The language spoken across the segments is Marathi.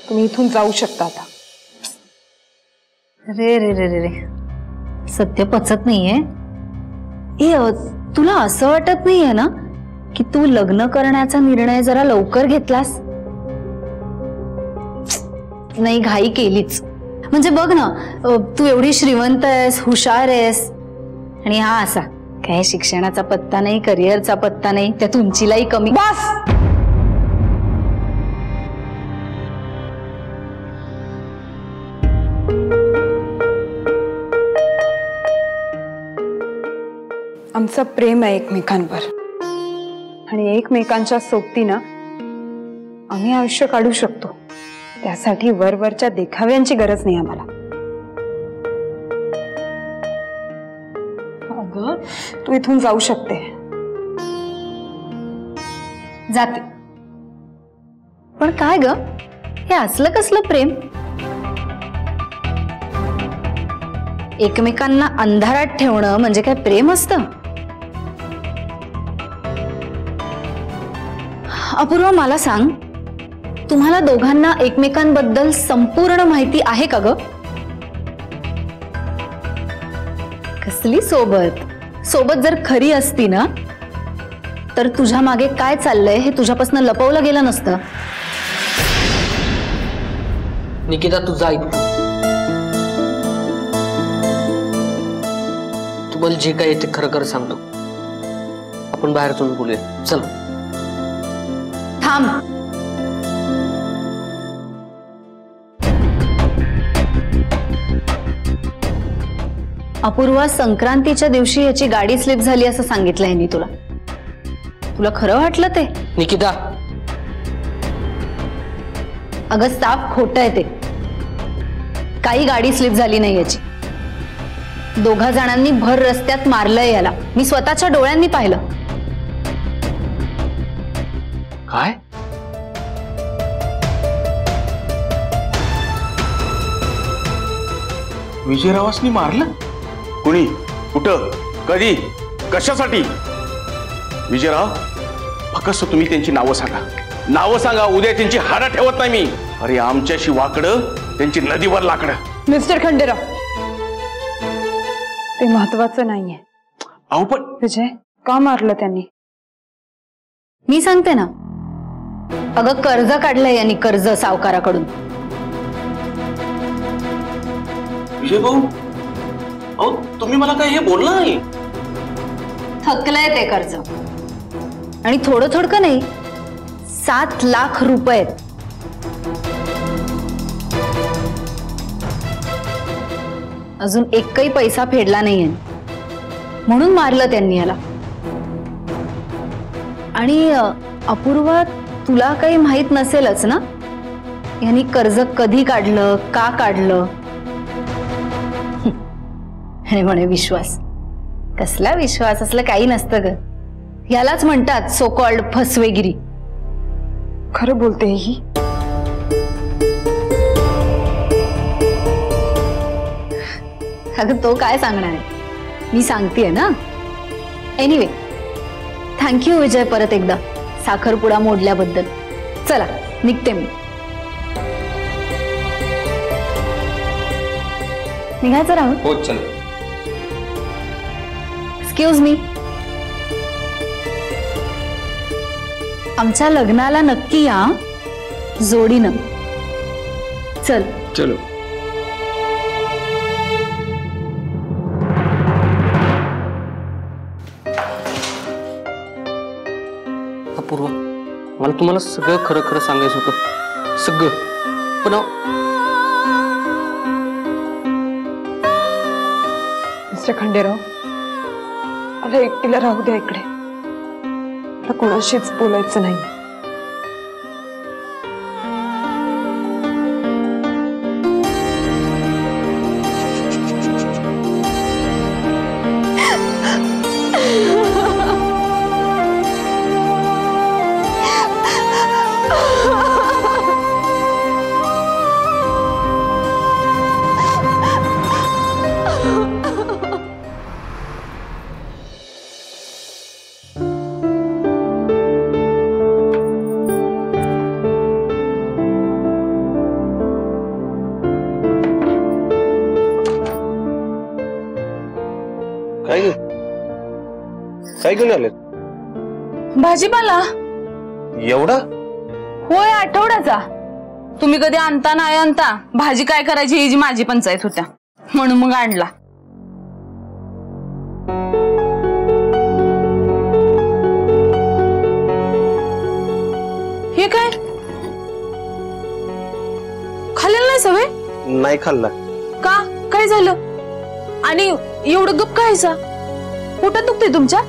तुम्ही इथून जाऊ शकता आता। रे रे रे रे रे, सत्य पचत नाहीये। तुला असं वाटत नाहीये ना की तू लग्न करण्याचा निर्णय जरा लवकर घेतलास? नाही, घाई केलीच। म्हणजे बघ ना, तू एवढी श्रीमंत आहेस, हुशार आहेस, आणि हा असा काय शिक्षणाचा पत्ता नाही, करिअरचा पत्ता नाही, त्यात उंचीलाही कमी। बस, आमचं प्रेम आहे एकमेकांवर, आणि एकमेकांच्या सोबतीनं आम्ही आयुष्य काढू शकतो। त्यासाठी वरवरच्या देखाव्यांची गरज नाही आम्हाला। अगं, तू इथून जाऊ शकते। जाते, पण काय ग, हे असलं कसलं प्रेम? एकमेकांना अंधारात ठेवणं म्हणजे काय प्रेम असतं? अपूर्वा, मला सांग, तुम्हाला दोघांना एकमेकांबद्दल संपूर्ण माहिती आहे का ग? कसली सोबत? सोबत जर खरी असती ना, तर तुझ्या मागे काय चाललंय हे तुझ्यापासून लपवलं गेलं नसतं। निकिता, तू जा इथून। तू मला जे काय ते खरं खरं सांगतो। आपण बाहेर जाऊन बोलूया, चल। थांब, अपूर्वा, संक्रांतीच्या दिवशी याची गाडी स्लिप झाली असं सांगितलंय मी तुला। तुला खरं वाटलं ते? निकिता, अगं साफ खोटं आहे ते। काही गाडी स्लिप झाली नाही याची। दोघा जणांनी भर रस्त्यात मारलंय याला, मी स्वतःच्या डोळ्यांनी पाहिलं। काय? विजयरावांनी मारलं? कुणी, कुठं, कधी, कशासाठी? विजयराव, फक्त तुम्ही त्यांची नावं सांगा, नावं सांगा। उद्या त्यांची हाडं ठेवत नाही मी। अरे, आमच्याशी वाकडं, त्यांची नदीवर लाकडं। मिस्टर खंडेराव, ते महत्वाचं नाहीये। अहो पण विजय, का मारलं त्यांनी? मी सांगते ना। अगं, कर्ज काढलंय यांनी, कर्ज सावकाराकडून। विजय भाऊ, अहो तुम्ही मला काय हे बोलला नाही? थकलंय ते कर्ज, आणि थोडं थोडकं नाही, 7 लाख रुपये। अजून एकही पैसा फेडला नाहीये, म्हणून मारलं त्यांनी याला। आणि अपूर्वा, तुला काही माहित नसेलच ना यांनी कर्ज कधी काढलं, का काढलं? आणि म्हणे विश्वास। कसला विश्वास? असलं काही नसतं ग। यालाच म्हणतात सो कॉल्ड फसवेगिरी। खरं बोलते ही? अगं, तो काय सांगणार आहे, मी सांगतेय ना। एनिवे, थँक्यू विजय, परत एकदा साखरपुडा मोडल्याबद्दल। चला, निघते मी। निघायचं राहुल? हो, चल। एक्सक्यूज मी, आमच्या लग्नाला नक्की या, जोडीनं। चल। चलो। अपूर्वा, मला तुम्हाला सगळं खरं खरं सांगायचं होतं, सगळं। पण मिस्टर खंडेराव, मला एकटीला राहू द्या इकडे। मला कोणाशीच बोलायचं नाही। घेऊन आलेत? भाजीपाला एवढा? होय, आठवड्याचा. तुम्ही कधी आणता नाही आणता, भाजी काय करायची ही जी माझी पंचायत होत्या, म्हणून मग आणला. हे काय खाल्लेलं नाही सवय? नाही खाल्ला. का? काय झालं? आणि एवढं गप खायचा? पोटात दुखतंय तुमच्या?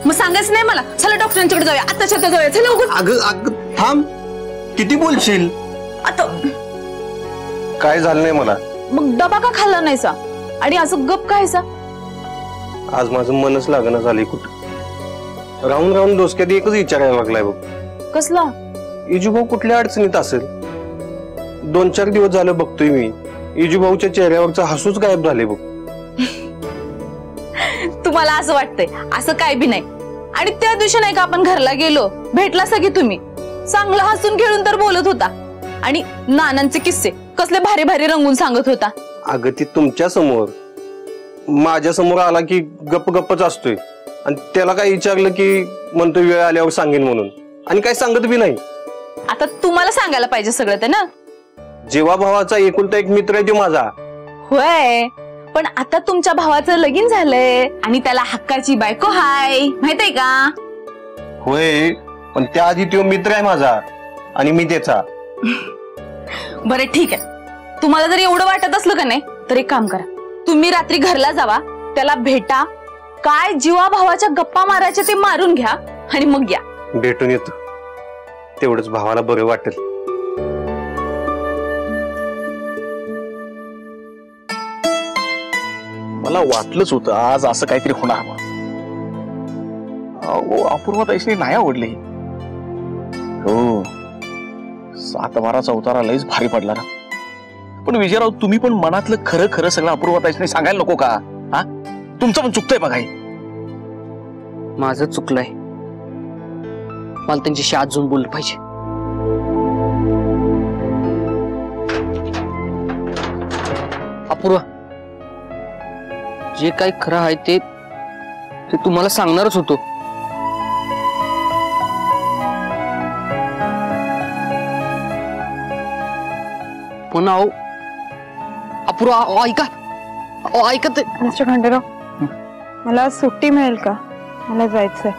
मग सांगायचं नाही मला. चला डॉक्टरांच्याकडे जाऊया, आताच्या आता जाऊया. चला उगाच. अगं थांब, किती बोलशील? आता काय झालं नाही मला. मग डबा का खाल्ला नाहीसा आणि असं गप खायचा? आज माझं मनच लागणं झालंय कुठं. राहून राहून डोसक्यात एकच विचारायला लागलाय बघ. कसला? इजूभाऊ कुठल्या अडचणीत असेल? 2-4 दिवस झालं बघतोय मी, इजूभाऊच्या चेहऱ्यावरचं हसूच गायब झाले बघ. तुम्हाला असं वाटतंय? असं काय बी नाही. आणि त्या दिवशी नाही का आपण घरला गेलो, भेटला सगळी तुम्ही, चांगलं हसून खेळून तर बोलत होता. आणि नानांचे किस्से कसले भारी भारी रंगून सांगत होता. अगं ती तुमच्या समोर, माझ्या समोर आला की गप्प गप्पच असतोय. आणि त्याला काय विचारलं की म्हणतो वेळ आल्यावर सांगेन म्हणून, आणि काय सांगत बी नाही. आता तुम्हाला सांगायला पाहिजे सगळं ते ना. जेव्हा भावाचा एकुलता एक मित्र आहे तो माझा. होय, पण आता तुमच्या भावाचं लगीन झालंय आणि त्याला हक्काची बायको हाय, माहितीये का? होय, पण त्याआधी तो मित्र आहे माझा आणि मी त्याचा. बरं ठीक आहे, तुम्हाला जर एवढं वाटत असलं का नाही, तर एक काम करा, तुम्ही रात्री घरला जावा, त्याला भेटा, काय जीवा भावाच्या गप्पा मारायच्या ते मारून घ्या आणि मग या. भेटून येतो, तेवढंच भावाला बरं वाटेल. मला वाटलंच होतं आज असं काहीतरी होणार. अपूर्वा ताईसनी नाही आवडले. हो, 7 बाराचा उतारा लईच भारी पडला ना. पण विजयराव, तुम्ही पण मनातलं खरं खरं सगळं अपूर्वा ताईसनी सांगायला नको का? हा, तुमचं पण चुकतंय बघा. माझं चुकलंय. मला त्यांच्याशी आज जाऊन बोललं पाहिजे. अपूर्वा, जे काही खरं आहे ते तुम्हाला सांगणारच होतो. पण अपूर्वा, ऐका ऐकत. मिस्टर खंडेराव, मला सुट्टी मिळेल का? मला जायचंय.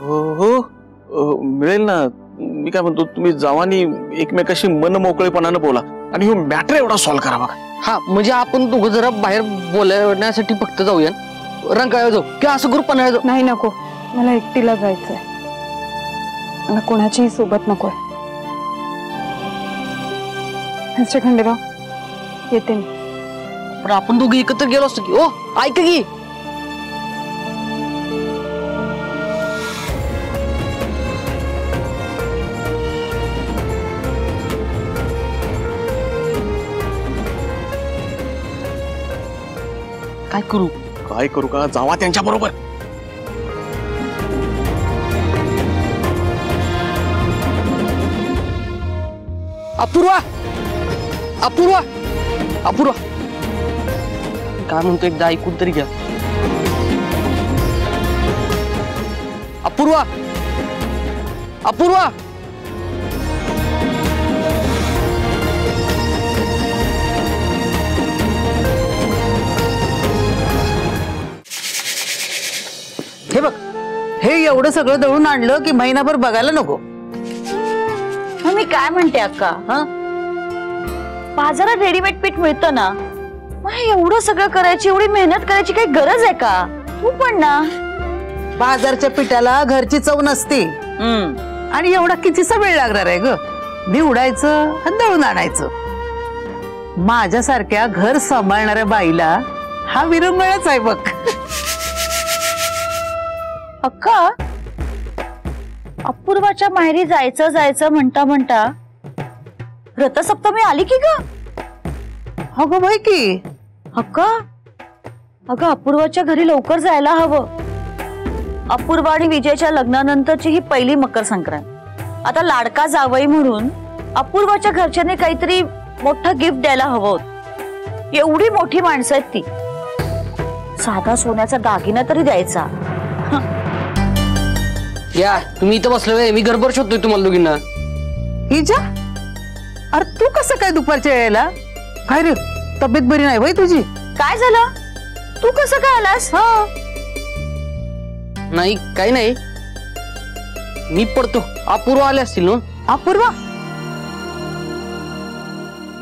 हो, मिळेल ना. मी काय म्हणतो, तुम्ही जावानी एकमेकाशी मन मोकळेपणानं बोला आणि हो मॅटर एवढा सॉल्व्ह करा बघा. हा, म्हणजे आपण दोघं जरा बाहेर बोलण्यासाठी फक्त जाऊया, रंकाळ्यावर जाऊ किंवा असं करू पन्हाळ्यावर जाऊ. नाही, नको, मला एकटीला जायचंय. मला कोणाचीही सोबत नकोय. मिस्टर खंडेराव, येते मी. पण आपण दोघं एकत्र गेलो असतो की. ओ ऐक की, काय करू का? जावा त्यांच्या बरोबर. अपूर्वा, अपूर्वा, अपूर्वा, काय म्हणतो एकदा ऐकून तरी घ्या. अपूर्वा, अपूर्वा, हे बघ, हे एवढं सगळं दळून आणलं की महिनाभर बघायला नको. मी काय म्हणते अक्का, बाजारात रेडीमेड पीठ मिळतं ना, मग एवढं सगळं करायची, एवढी मेहनत करायची काही गरज आहे का? तू पण ना. बाजारच्या पिठाला घरची चव नसते. आणि एवढा कितीचा वेळ लागणार आहे ग? निवडायचं आणि दळून आणायचं. माझ्यासारख्या घर सांभाळणाऱ्या बाईला हा विरंगुळाच आहे बघ. अक्का, अपूर्वाच्या माहेरी जायचं जायचं म्हणता म्हणता रथसप्तमी आली की ग? अगं बाई की. अक्का, अगं अपूर्वाच्या घरी लवकर जायला हवं. अपूर्वा आणि विजयच्या लग्नानंतरची ही पहिली मकर संक्रांत. आता लाडका जावई म्हणून अपूर्वाच्या घरच्यांनी काहीतरी मोठं गिफ्ट द्यायला हवं. एवढी मोठी माणसं आहेत ती, साधा सोन्याचा दागिना तरी द्यायचा. या तुम्ही इथं बसलोय, मी गडबड शोधतोय तुम्हाला दोघींना. हिजा, अरे तू कसं काय दुपारच्या वेळेला? काय रे, तब्येत बरी नाही वय तुझी? काय झालं? तू कसं काय आलास? नाही काही नाही, मी पडतो. अपूर्व आले असतील ना? अपूर्वा,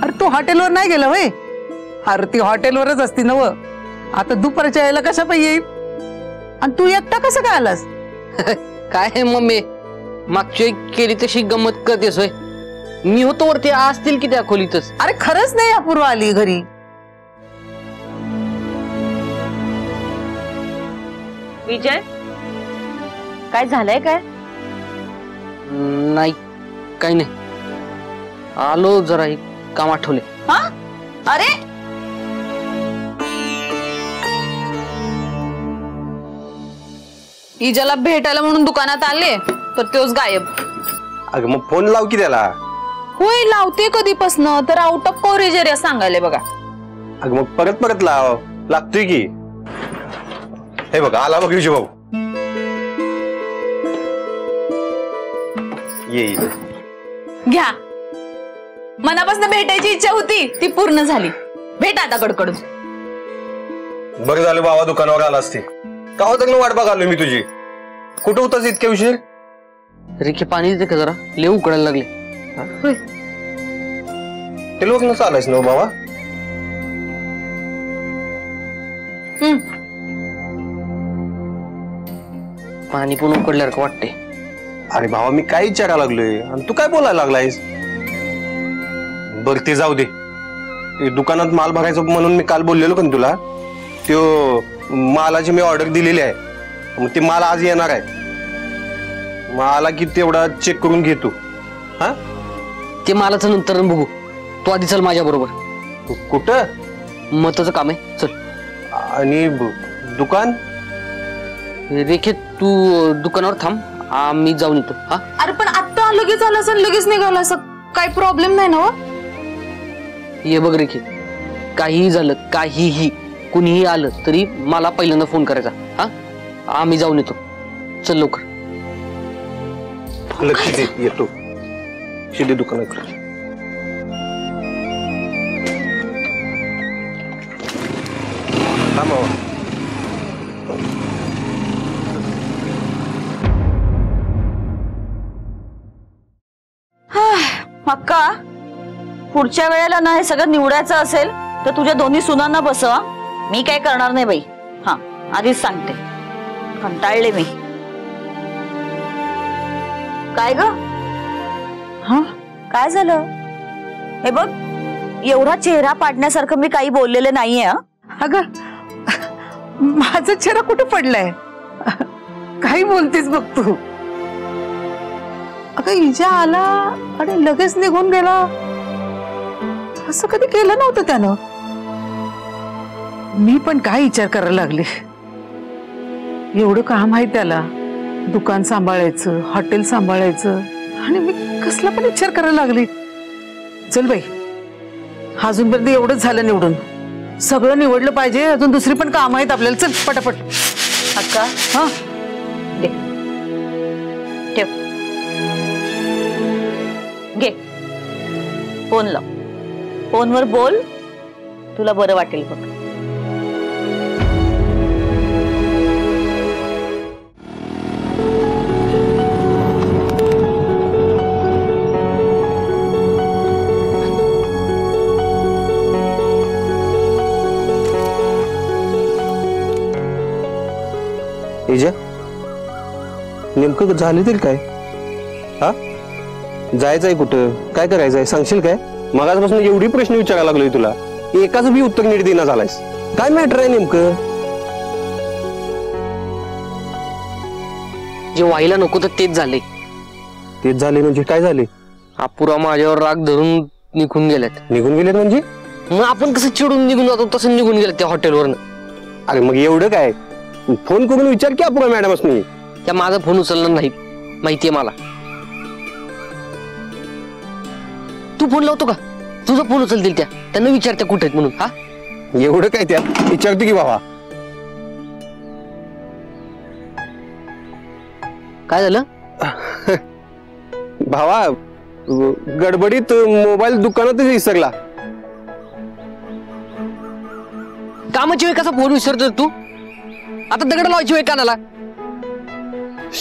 अरे तू हॉटेलवर नाही गेला वय? अरे ती हॉटेलवरच असती ना व. आता दुपारच्या वेळेला कशा पाहिजे येईल? आणि तू एकटा कसं काय आलास? काय आहे मम्मी, मागची वेळी केली तशी गंमत करतेस होय? मी होतो वरती, असतील की त्या खोलीतच. अरे खरंच नाही अपूर्वा आली घरी. विजय, काय झालंय काय? नाही काही नाही, आलो जरा एक काम आठवले. हा? अरे इजाला भेटायला म्हणून दुकानात आले तर तोच गायब. अगं मग फोन लाव की त्याला. होय लावते कधीपासनं, तर आउट ऑफ कव्हरेज एरिया सांगायले बघा. अगं मग परत परत लाव, लागतोय की. हे बघ आला बघ विजू भाऊ. ये घ्या, मनापासून भेटायची इच्छा होती ती पूर्ण झाली. भेट आता कडकडून. बरं झालं बाबा दुकानावर आला असते. का तक वाट बघालोय मी तुझी. कुठं होतास इतक्या उशीर? रिखे पाणी देते का जरा, लय उकडायला लागले. ते लोक न चालायच ना बाबा. पाणी पण उकडल्यासारखं वाटते. अरे भावा मी काय विचारायला लागलोय आणि तू काय बोलायला लागलायस? बरं ते जाऊ दे. दुकानात माल भरायचं म्हणून मी काल बोललेलो का तुला? त्यो मालाची मी ऑर्डर दिलेली आहे, मग ती माल आज येणार आहे. माला की तेवढा चेक करून घेतो. हा ते मालाचं नंतर बघू, तू आधी चल माझ्या बरोबर. कुठं? महत्वाचं काम आहे, चल. आणि दुकान? रेखे तू दुकानावर थांब, मी जाऊन येतो. हा अरे पण आता लगेच आला असं लगेच निघाला असं काही प्रॉब्लेम नाही ना? ये बघ रेखे, काहीही झालं काहीही कुणीही आलं तरी मला पहिल्यांदा फोन करायचा. हा मी जाऊन येतो, चल लवकर. लक्ष दे, येतो शिदे दुकानाकडे. अक्का, पुढच्या वेळेला ना हे सगळं निवडायचं असेल तर तुझ्या दोन्ही सुनांना बसवा. मी काय करणार नाही बाई. हा आधीच सांगते, कंटाळले मी. काय ग? हा काय झालं? हे बघ, एवढा चेहरा पाडण्यासारखं मी काही बोललेले नाहीये. अगं माझा चेहरा कुठे पडलाय? काही बोलतेस बघ तू. अगं इजा आला आणि लगेच निघून गेला, असं कधी केलं नव्हतं त्यानं. मी पण काय विचार करायला लागले. एवढं काम आहे त्याला, दुकान सांभाळायचं, हॉटेल सांभाळायचं, आणि मी कसला पण विचार करायला लागले. चल बाई, अजूनपर्यंत एवढंच झालं निवडून, सगळं निवडलं पाहिजे. अजून दुसरी पण काम आहेत आपल्याला. चल पटापट. अक्का हा दे, ठेव, घे फोन लाव. फोनवर बोल, तुला बरं वाटेल बघ. इजा, नेमकं झालं तरी काय? हा जायचंय कुठं, काय करायचंय सांगशील काय? मगाचपासून एवढी प्रश्न विचारायला लागलोय तुला, एकाच बी उत्तर नीट देना झालायस. काय मॅटर आहे नेमकं? जे व्हायला नको तर तेच झाले. तेच झाले म्हणजे काय झाले? अपुरा माझ्यावर राग धरून निघून गेल्यात. निघून गेलेत म्हणजे? मग आपण कसं चिडून निघून जातो तसं निघून गेलं त्या हॉटेलवरनं. अरे मग एवढं काय, फोन करून विचार की अपुरा मॅडमसनी. त्या माझा फोन उचलणार नाही, माहितीये मला. तू फोन लावतो का? तुझा फोन उचलतील त्या, त्यांना विचारत्या कुठे आहेत म्हणून. हा एवढं काय त्यात, विचारतो की बाबा. काय झालं? भावा गडबडीत मोबाईल दुकानातच विसरला. कामाची वेळ कसा फोन विसरतो तू? आता दगड लावायची वेळ कानाला.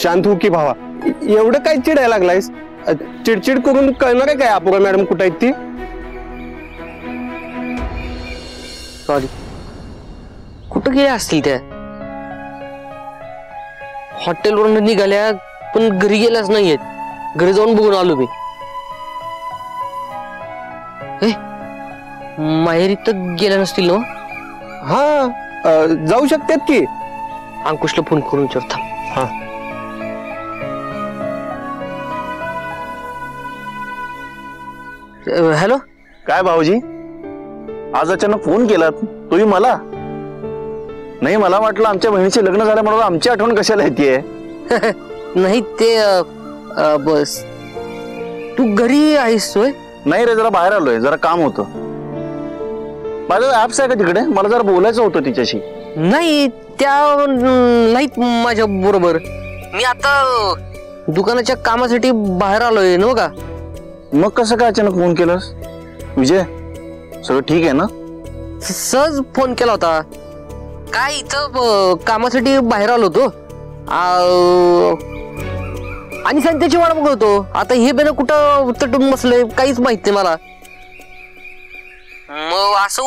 शांत हो की भावा, एवढं काय चिडायला लागलायस? चिडचिड करून कळणार आहे काय अपूर्वा मॅडम कुठं आहेत ती? सॉरी, कुठं गेल्या असतील त्या? हॉटेलवरून निघाल्या पण घरी गेल्याच नाहीयेत. घरी जाऊन बघून आलो मी. माहेरी तर गेल्या नसतील ना? हा जाऊ शकतात की. अंकुशला फोन करून विचारता. हा हॅलो. काय भाऊजी, आज अचानक फोन केलात तुम्ही मला? नाही, मला वाटलं आमच्या बहिणीचे लग्न झाल्यामुळे आमची आठवण कशाला येते. नाही ते बस तू घरी आहेस होय? नाही रे, जरा बाहेर आलोय, जरा काम होतं. माझं ऍप्स आहे का तिकडे? मला जरा बोलायचं होतं तिच्याशी. नाही, त्या नाहीत माझ्या बरोबर. मी आता दुकानाच्या कामासाठी बाहेर आलोय ना का. मग कसं काय अचानक फोन केलास? विजय, सगळं ठीक आहे ना? सहज फोन केला होता. काय इथं कामासाठी बाहेर आलो होतो आणि संत्याची वाट बघत होतो. आता हे बेन कुठं तटून बसलंय काहीच माहित नाही मला. मग असं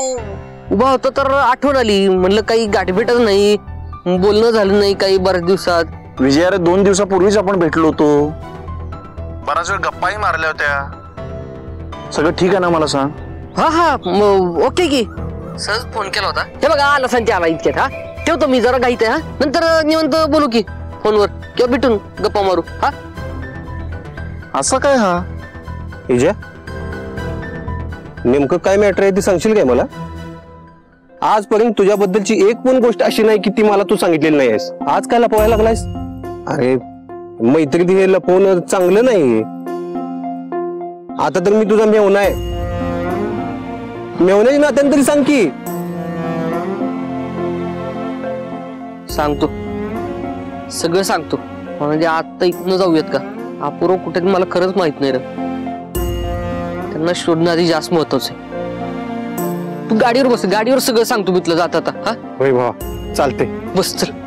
उभा होतो तर आठवण आली. म्हणलं काही गाठभेटच नाही, बोलणं झालं नाही काही बऱ्याच दिवसात. विजय, अरे 2 दिवसापूर्वीच आपण भेटलो होतो, बराच वेळ गप्पाही मारल्या होत्या. सगळं ठीक आहे ना? मला सांग. हा हा ओके की. सहज फोन केला होता. हे बघा आला संत्या आला इतक्यात. हा ठेवतो मी, जरा घाईत आहे. हा नंतर निवांत बोलू की फोनवर किंवा भेटून गप्पा मारू. हा असं काय? हा विजय, नेमकं काय मॅटर आहे ते सांगशील काय मला? आजपर्यंत तुझ्याबद्दलची एक पण गोष्ट अशी नाही की ती मला तू सांगितलेली नाही आहेस. आज काय लपवायला लागलायस? अरे मैत्रिणी हे लपवणं चांगलं नाही. आता तर मी तुझा मेवना आहे. मेवण्याच्या नात्याने तरी सांग की. सांगतो, सगळं सांगतो. म्हणजे आता इथनं जाऊयात का? अपूर्व कुठे मला खरंच माहित नाही रे. त्यांना शोधणं आधी जास्त महत्वाचं आहे. तू गाडीवर बस, गाडीवर सगळं सांगतो मी तुला जाता आता. हा होय भावा, चालते. बस चल.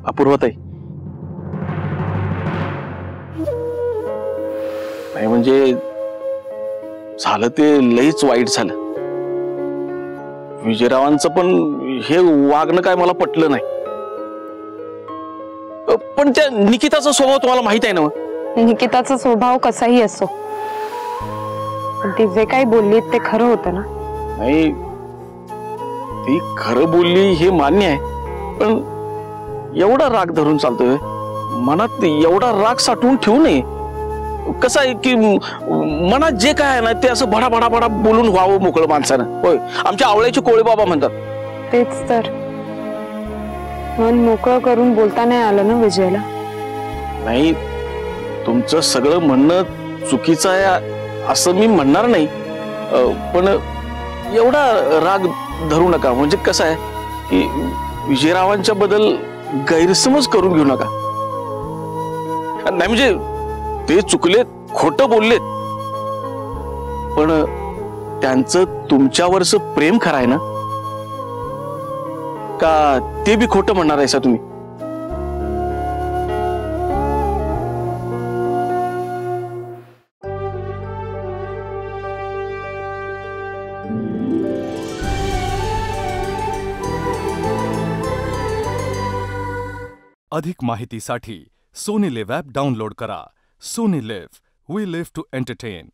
अपूर्वताई, नाही म्हणजे झालं ते लईच वाईट झालं. विजयरावांचं पण हे वागणं काय मला पटलं नाही. पण त्या निकिताचा स्वभाव तुम्हाला माहित आहे ना? निकिताचा स्वभाव कसाही असो, पण ती जे काही बोलली ते खरं होतं ना. नाही, ती खरं बोलली हे मान्य आहे, पण एवढा राग धरून चालतोय मनात, एवढा राग साठवून ठेवू नये. कसं आहे की मनात जे काय आहे ना ते असं भडा भडा भडा बोलून व्हावं मोकळं माणसानं. होय, आमच्या आवळ्याचे कोळी बाबा म्हणतात. तेच तर, मन मोकळं करून बोलता नाही आलं ना विजयला. नाही, तुमचं सगळं म्हणणं चुकीचं आहे असं मी म्हणणार नाही, पण एवढा राग धरू नका. म्हणजे कसं आहे की विजयरावांच्या बद्दल गैरसमज करून घेऊ नका. नाही म्हणजे ते चुकलेत, खोटं बोललेत, पण त्यांचं तुमच्यावरचं प्रेम खरं आहे ना, का ते बी खोटं म्हणणार आहे तुम्ही? अधिक माहितीसाठी सोनी लिव्ह ॲप डाउनलोड करा. Sony LIV, we live to entertain.